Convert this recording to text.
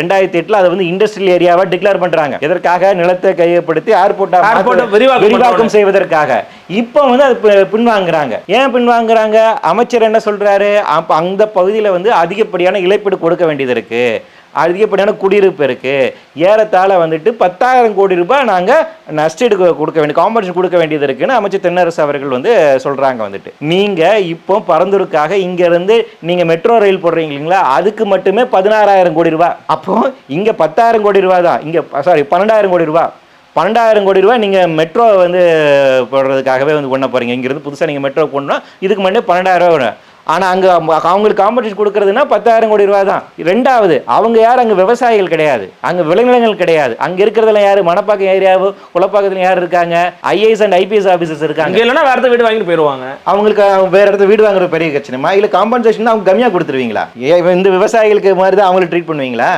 2008 அதை வந்து இண்டஸ்ட்ரியல் ஏரியாவா டிக்ளேர் பண்றாங்க. எதற்காக? நிலத்தை கையப்படுத்தி ஏர்போர்ட் விரிவாக்கம் செய்வதற்காக. இப்போ வந்து அது பின்வாங்குறாங்க. ஏன் பின்வாங்குறாங்க? அமைச்சர் என்ன சொல்றாரு? அந்த பகுதியில் வந்து அதிகப்படியான இழப்பீடு கொடுக்க வேண்டியது இருக்கு, அதிகப்படியான குடியிருப்பு இருக்கு, ஏறத்தாழ வந்துட்டு 10,000 கோடி ரூபாய் நாங்க நஷ்டீடு கொடுக்க வேண்டிய, காம்பன்சேஷன் கொடுக்க வேண்டியது இருக்குன்னு அமைச்சர் தென்னரசு அவர்கள் வந்து சொல்றாங்க. வந்துட்டு நீங்க இப்போ பரந்தூருக்காக இங்க இருந்து நீங்க மெட்ரோ ரயில் போடுறீங்க இல்லைங்களா, அதுக்கு மட்டுமே 16,000 கோடி ரூபாய். அப்போ இங்க 10,000 கோடி ரூபாய் தான், இங்க 12,000 கோடி ரூபாய். 12,000 கோடி ரூபாய் நீங்க மெட்ரோ வந்து போடுறதுக்காகவே வந்து பண்ண போறீங்க. இங்கிருந்து புதுசாக நீங்க மெட்ரோ போடணும், இதுக்கு முன்னாடி 12,000 ரூபாய். ஆனால் அங்கே அவங்களுக்கு காம்பன்சேஷன் கொடுக்கறதுனா 10,000 கோடி ரூபா தான். ரெண்டாவது, அவங்க யார்? அங்கே விவசாயிகள் கிடையாது, அங்கே விளைநிலங்கள் கிடையாது. அங்கே இருக்கிறதுல யார்? மணப்பாக்கம் ஏரியாவோ குளப்பாக்கத்துல யார் இருக்காங்க? ஐஏஎஸ் அண்ட் ஐபிஎஸ் ஆஃபீஸர்ஸ் இருக்காங்க. இல்லைன்னா வேற இடத்த வீடு வாங்கிட்டு போயிடுவாங்க. அவங்களுக்கு வேற இடத்த வீடு வாங்குற பெரிய கட்சிமா இல்லை காம்பன்சேஷன் அவங்க கம்மியாக கொடுத்துருவீங்களா? இந்த விவசாயிகளுக்கு மாதிரி தான் அவங்களுக்கு ட்ரீட் பண்ணுவீங்களா?